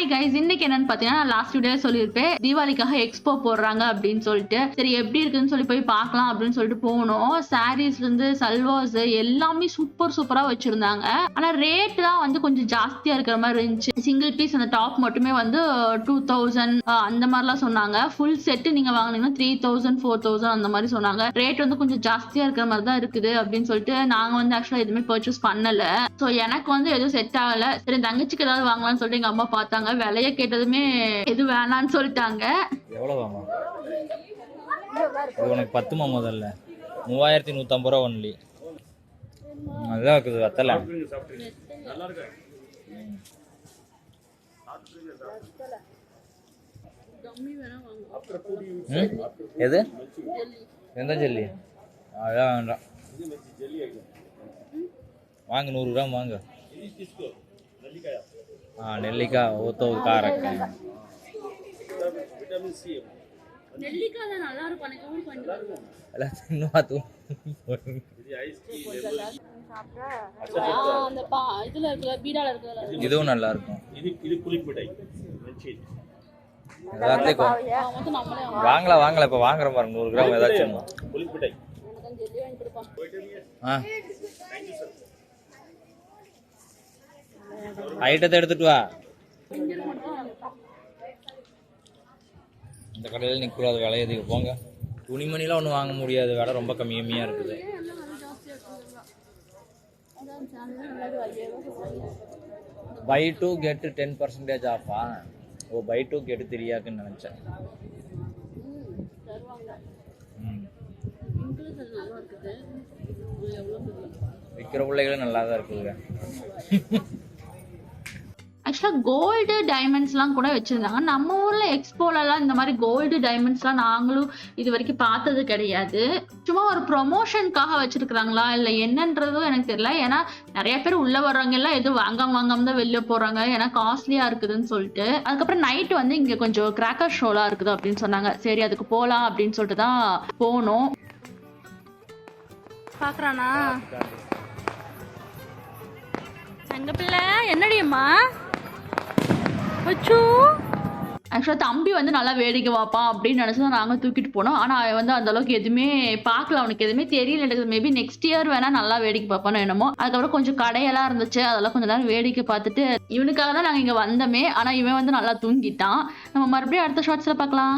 Hi guys, இன்னைக்கு என்னன்னு பாத்தீங்கன்னா நான் லாஸ்ட் வீடியோ சொல்லியிருப்பேன் தீபாவளிக்காக எக்ஸ்போ போடுறாங்க அப்படின்னு சொல்லிட்டு. சரி எப்படி இருக்குன்னு சொல்லி போய் பார்க்கலாம் அப்படின்னு சொல்லிட்டு போனோம். சாரீஸ்ல இருந்து சல்வாஸ் எல்லாமே சூப்பரா வச்சிருந்தாங்க. ஆனா ரேட் தான் வந்து கொஞ்சம் ஜாஸ்தியா இருக்கிற மாதிரி இருந்துச்சு. சிங்கிள் பீஸ் அந்த டாப் மட்டுமே வந்து 2000 அந்த மாதிரிலாம் சொன்னாங்க. ஃபுல் செட் நீங்க வாங்கினீங்கன்னா 3000 4000 அந்த மாதிரி சொன்னாங்க. ரேட் வந்து கொஞ்சம் ஜாஸ்தியா இருக்கிற மாதிரி தான் இருக்குது அப்படின்னு சொல்லிட்டு நாங்க வந்து ஆக்சுவலா எதுவுமே பர்ச்சேஸ் பண்ணல. ஸோ எனக்கு வந்து எதுவும் செட் ஆகல. சரி தங்கச்சிக்கு ஏதாவது வாங்கலாம்னு சொல்லிட்டு எங்க அம்மா பார்த்தாங்க. விலைய கேட்டதுமே எது வேணான்னு சொல்லிட்டாங்க. எவ்வளோ வாங்க? இது உனக்கு 10 முதல்ல 3150 ரூபா ஒன்லி. அதுதான் இருக்குது வத்தலை. எது எந்த ஜெல்லி? அதான் வேண்டாம், வாங்க 100 கிராம் வாங்க. நெல்லிக்காய் ஊத்த காரக்க இதுவும் நல்லா இருக்கும். வாங்கலாம் இப்ப வாங்குற பாருங்க 100 கிராம் ஏதாச்சும். ஐட்டத்தை எடுத்துட்டு வா. இந்த கடையில் நிற்கக்கூடாது, விலை எதுக்கு போங்க. துணிமணிலாம் ஒன்றும் வாங்க முடியாது, விலை ரொம்ப கம்மியாக இருக்குது. பை 2 get 10% ஆஃபா? ஓ, பை 2 get 3 நினச்சேன். விற்கிற பிள்ளைகளும் நல்லா தான் இருக்குதுங்க. ஆக்சுவலா கோல்டு டைமண்ட்ஸ்லாம் கூட வச்சிருந்தாங்க. நம்ம ஊர்ல எக்ஸ்போலலாம் இந்த மாதிரி கோல்டு டைமண்ட்ஸ்லாம் நாங்களும் இது வரைக்கும் பார்த்தது கிடையாது. சும்மா ஒரு ப்ரொமோஷனுக்காக வச்சிருக்கிறாங்களா இல்லை என்னன்றதும் எனக்கு தெரியல. ஏன்னா நிறைய பேர் உள்ள வர்றவங்க எல்லாம் எதுவும் வாங்காம தான் வெளில போறாங்க, ஏன்னா காஸ்ட்லியா இருக்குதுன்னு சொல்லிட்டு. அதுக்கப்புறம் நைட்டு வந்து இங்க கொஞ்சம் கிராக்கர் ஷோலாம் இருக்குது அப்படின்னு சொன்னாங்க. சரி அதுக்கு போகலாம் அப்படின்னு சொல்லிட்டு தான் போனோம். பாக்குறானா தங்க பிள்ளை? என்னடியம்மா அச்சோ. ஆக்சுவலாக தம்பி வந்து நல்லா வேடிக்கை பார்ப்பான் அப்படின்னு நினச்சி தான் நாங்கள் தூக்கிட்டு போனோம். ஆனால் அவன் வந்து அந்த அளவுக்கு எதுவுமே பார்க்கல, அவனுக்கு எதுவுமே தெரியல. எனக்கு மேபி நெக்ஸ்ட் இயர் வேணா நல்லா வேடிக்கை பார்ப்பானோ என்னமோ. அதுக்கப்புறம் கொஞ்சம் கடையெல்லாம் இருந்துச்சு, அதெல்லாம் கொஞ்சம் நேரம் வேடிக்கை பார்த்துட்டு இவனுக்காக தான் நாங்கள் இங்கே வந்தோமே. ஆனால் இவன் வந்து நல்லா தூங்கிட்டான். நம்ம மறுபடியும் அடுத்த ஷார்ட்ஸில் பார்க்கலாம்.